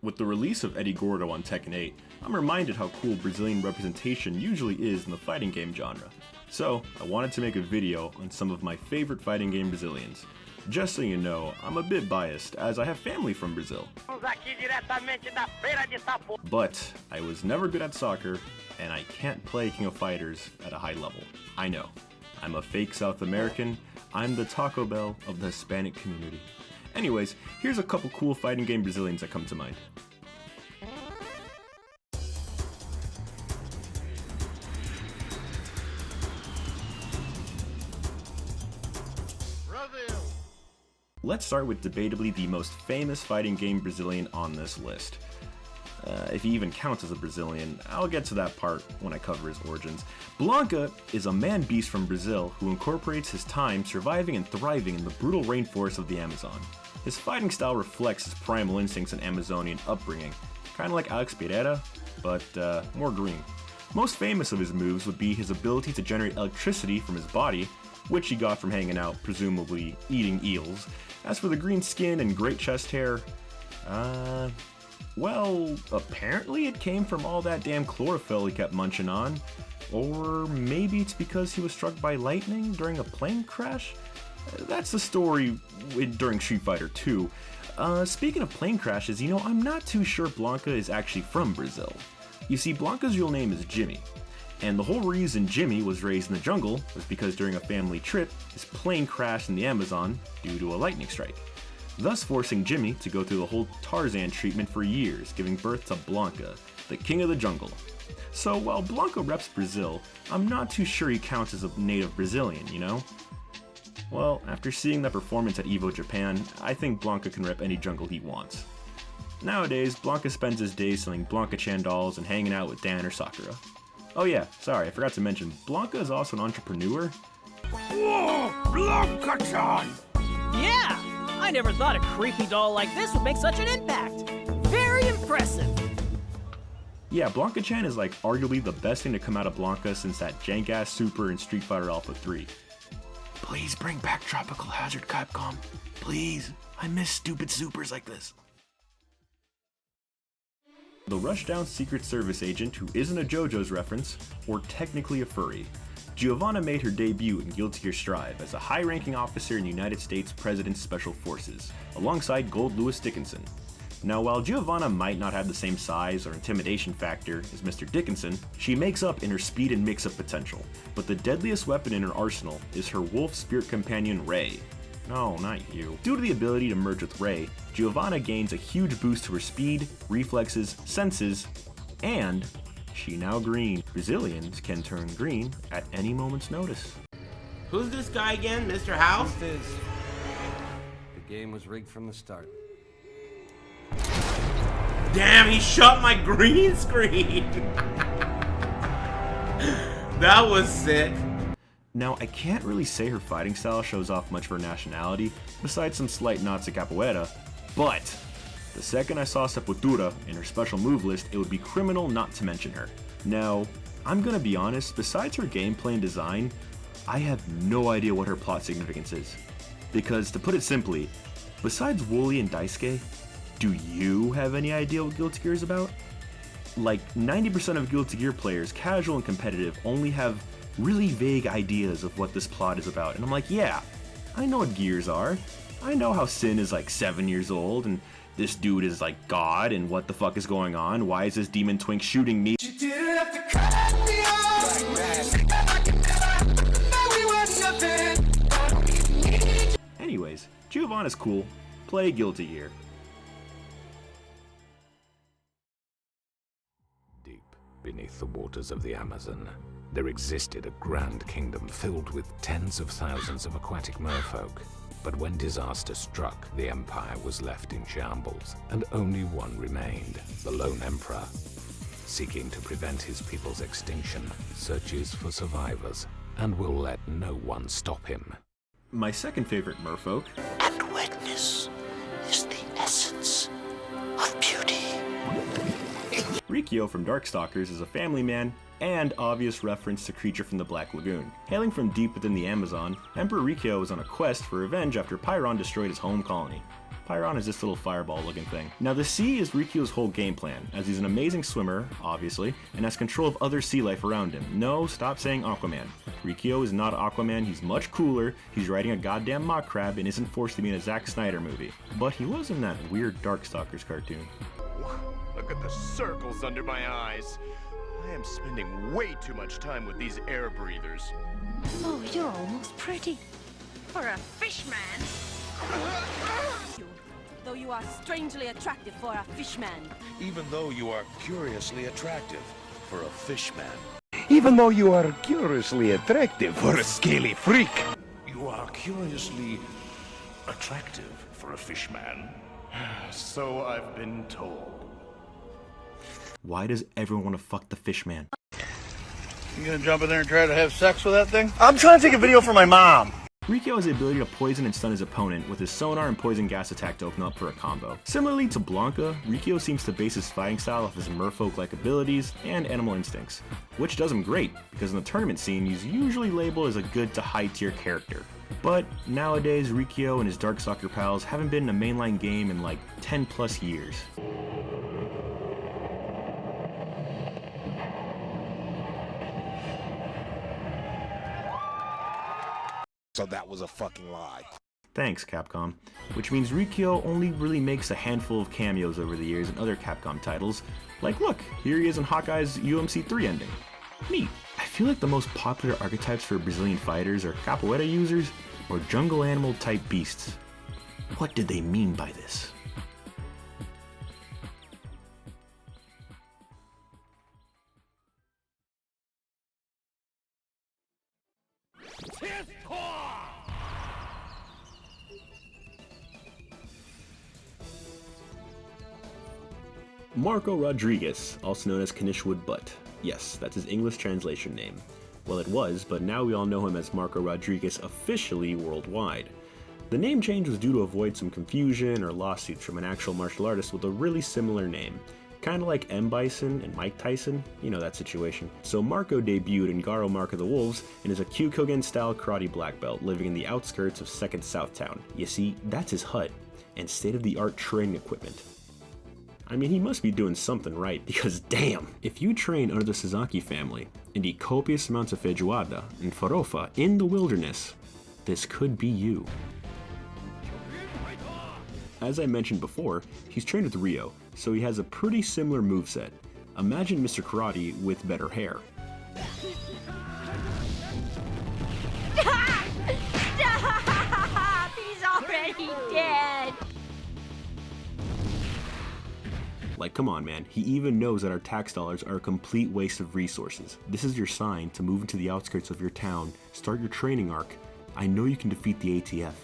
With the release of Eddie Gordo on Tekken 8, I'm reminded how cool Brazilian representation usually is in the fighting game genre. So, I wanted to make a video on some of my favorite fighting game Brazilians. Just so you know, I'm a bit biased, as I have family from Brazil. But, I was never good at soccer, and I can't play King of Fighters at a high level. I know. I'm a fake South American, I'm the Taco Bell of the Hispanic community. Anyways, here's a couple cool fighting game Brazilians that come to mind. Let's start with debatably the most famous fighting game Brazilian on this list. If he even counts as a Brazilian, I'll get to that part when I cover his origins. Blanca is a man-beast from Brazil who incorporates his time surviving and thriving in the brutal rainforests of the Amazon. His fighting style reflects his primal instincts and Amazonian upbringing, kinda like Alex Pereira, but more green. Most famous of his moves would be his ability to generate electricity from his body, which he got from hanging out, presumably eating eels. As for the green skin and great chest hair, well, apparently it came from all that damn chlorophyll he kept munching on. Or maybe it's because he was struck by lightning during a plane crash? That's the story during Street Fighter 2. Speaking of plane crashes, you know, I'm not too sure Blanca is actually from Brazil. You see, Blanca's real name is Jimmy. And the whole reason Jimmy was raised in the jungle was because during a family trip, his plane crashed in the Amazon due to a lightning strike, thus forcing Jimmy to go through the whole Tarzan treatment for years, giving birth to Blanca, the king of the jungle. So while Blanca reps Brazil, I'm not too sure he counts as a native Brazilian, you know? Well, after seeing that performance at EVO Japan, I think Blanca can rep any jungle he wants. Nowadays, Blanca spends his days selling Blanca-chan dolls and hanging out with Dan or Sakura. Oh yeah, sorry, I forgot to mention, Blanca is also an entrepreneur. Whoa, Blanca-chan! Yeah! I never thought a creepy doll like this would make such an impact. Very impressive. Yeah, Blanca-chan is like arguably the best thing to come out of Blanca since that jank-ass Super in Street Fighter Alpha 3. Please bring back Tropical Hazard, Capcom. Please. I miss stupid supers like this. The rushdown Secret Service agent who isn't a JoJo's reference, or technically a furry. Giovana made her debut in Guilty Gear Strive as a high-ranking officer in the United States President's Special Forces, alongside Gold Lewis Dickinson. Now, while Giovana might not have the same size or intimidation factor as Mr. Dickinson, she makes up in her speed and mix-up potential, but the deadliest weapon in her arsenal is her wolf spirit companion, Ray. No, not you. Due to the ability to merge with Ray, Giovana gains a huge boost to her speed, reflexes, senses, and she now green. Brazilians can turn green at any moment's notice. Who's this guy again, Mr. House? The game was rigged from the start. Damn, he shot my green screen! That was sick. Now, I can't really say her fighting style shows off much of her nationality, besides some slight nods to capoeira, but the second I saw Sepultura in her special move list, it would be criminal not to mention her. Now, I'm gonna be honest, besides her gameplay and design, I have no idea what her plot significance is. Because, to put it simply, besides Wooly and Daisuke, do you have any idea what Guilty Gear is about? Like, 90% of Guilty Gear players, casual and competitive, only have really vague ideas of what this plot is about. And I'm like, yeah, I know what Gears are. I know how Sin is like 7 years old, and this dude is like God, and what the fuck is going on? Why is this demon twink shooting me? Anyways, Giovana's cool. Play Guilty Gear. Deep beneath the waters of the Amazon, there existed a grand kingdom filled with tens of thousands of aquatic merfolk. But when disaster struck, the empire was left in shambles, and only one remained, the lone emperor. Seeking to prevent his people's extinction, searches for survivors, and will let no one stop him. My second favorite merfolk, And wetness is the essence of beauty. Rikuo from Darkstalkers, is a family man and obvious reference to Creature from the Black Lagoon. Hailing from deep within the Amazon, Emperor Rikuo was on a quest for revenge after Pyron destroyed his home colony. Pyron is this little fireball looking thing. Now the sea is Rikuo's whole game plan, as he's an amazing swimmer, obviously, and has control of other sea life around him. No, stop saying Aquaman. Rikuo is not Aquaman, he's much cooler, he's riding a goddamn mock crab and isn't forced to be in a Zack Snyder movie. But he was in that weird Darkstalkers cartoon. Look at the circles under my eyes. I am spending way too much time with these air breathers. Oh, you're almost pretty. For a fishman. Though you are strangely attractive for a fishman. Even though you are curiously attractive for a fishman. Even though you are curiously attractive for a scaly freak. You are curiously attractive for a fishman. So I've been told. Why does everyone want to fuck the fishman? You gonna jump in there and try to have sex with that thing? I'm trying to take a video for my mom. Rikuo has the ability to poison and stun his opponent with his sonar and poison gas attack to open up for a combo. Similarly to Blanca, Rikuo seems to base his fighting style off his merfolk-like abilities and animal instincts, which does him great, because in the tournament scene he's usually labeled as a good to high tier character. But nowadays Rikuo and his Darkstalker pals haven't been in a mainline game in like 10 plus years. So that was a fucking lie. Thanks, Capcom. Which means Rikuo only really makes a handful of cameos over the years in other Capcom titles. Like, look, here he is in Hawkeye's UMC 3 ending. Neat. I feel like the most popular archetypes for Brazilian fighters are capoeira users or jungle animal type beasts. What did they mean by this? Marco Rodriguez, also known as Kanishwood Butt. Yes, that's his English translation name. Well, it was, but now we all know him as Marco Rodriguez officially worldwide. The name change was due to avoid some confusion or lawsuits from an actual martial artist with a really similar name. Kinda like M. Bison and Mike Tyson, you know that situation. So Marco debuted in Garo Mark of the Wolves and is a Kyokugen-style karate black belt living in the outskirts of 2nd Southtown. You see, that's his hut, and state-of-the-art training equipment. I mean, he must be doing something right, because damn! If you train under the Sasaki family and eat copious amounts of feijoada and farofa in the wilderness, this could be you. As I mentioned before, he's trained with Ryo, so he has a pretty similar moveset. Imagine Mr. Karate with better hair. Stop! He's already dead! Like, come on, man. He even knows that our tax dollars are a complete waste of resources. This is your sign to move into the outskirts of your town, start your training arc. I know you can defeat the ATF.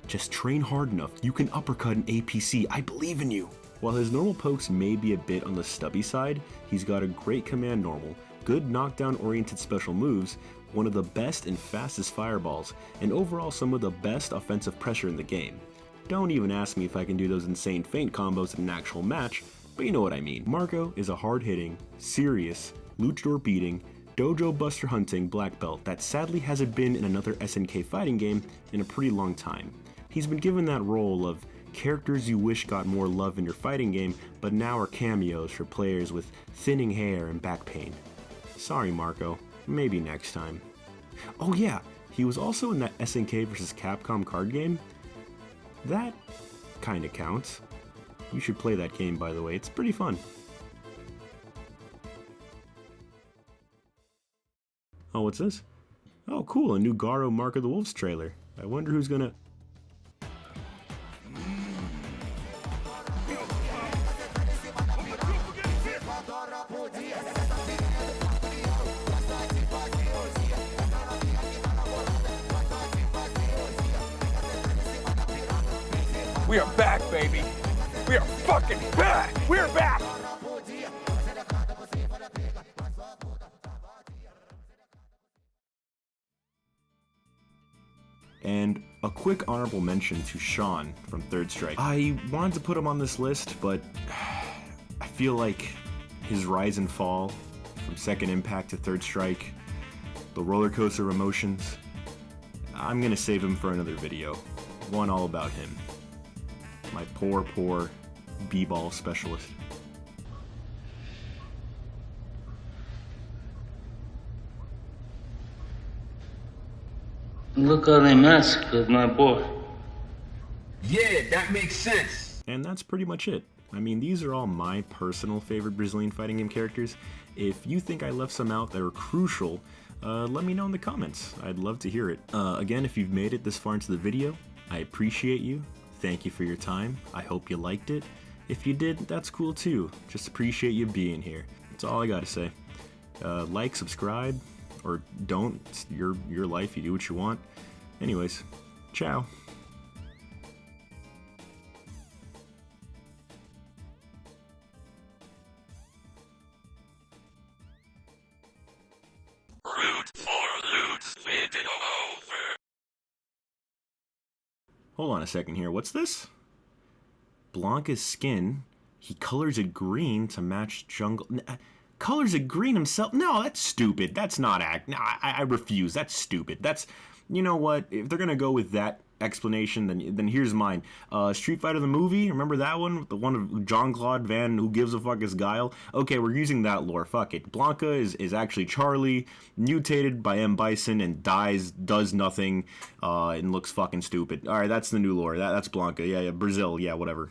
Just train hard enough. You can uppercut an APC. I believe in you. While his normal pokes may be a bit on the stubby side, he's got a great command normal, good knockdown-oriented special moves, one of the best and fastest fireballs, and overall some of the best offensive pressure in the game. Don't even ask me if I can do those insane feint combos in an actual match, but you know what I mean. Marco is a hard-hitting, serious, luchador-beating, dojo buster hunting black belt that sadly hasn't been in another SNK fighting game in a pretty long time. He's been given that role of characters you wish got more love in your fighting game, but now are cameos for players with thinning hair and back pain. Sorry, Marco. Maybe next time. Oh yeah, he was also in that SNK vs. Capcom card game. That kinda counts. You should play that game, by the way. It's pretty fun. Oh, what's this? Oh, cool, a new Garo Mark of the Wolves trailer. I wonder who's gonna... We are back, baby. We are fucking back. We're back. And a quick honorable mention to Sean from Third Strike. I wanted to put him on this list, but I feel like his rise and fall from Second Impact to Third Strike, the roller coaster of emotions, I'm gonna save him for another video. One all about him. My poor, poor b-ball specialist. Look how they massacred my boy. Yeah, that makes sense. And that's pretty much it. I mean, these are all my personal favorite Brazilian fighting game characters. If you think I left some out that are crucial, let me know in the comments. I'd love to hear it. Again, if you've made it this far into the video, I appreciate you. Thank you for your time. I hope you liked it. If you did, that's cool too. Just appreciate you being here. That's all I gotta say. Like, subscribe, or don't. It's your life. You do what you want. Anyways, ciao. Hold on a second here. What's this? Blanca's skin. He colors it green to match jungle. Colors it green himself? No, that's stupid. That's not No, I refuse. That's stupid. That's, you know what? If they're gonna go with that explanation, then here's mine. Street Fighter the movie. Remember that one? The one of Jean-Claude Van Who Gives a Fuck is Guile. Okay, we're using that lore. Fuck it. Blanca is actually Charlie, mutated by M. Bison and does nothing, and looks fucking stupid. All right, that's the new lore. That's Blanca. Yeah, Brazil. Yeah, whatever.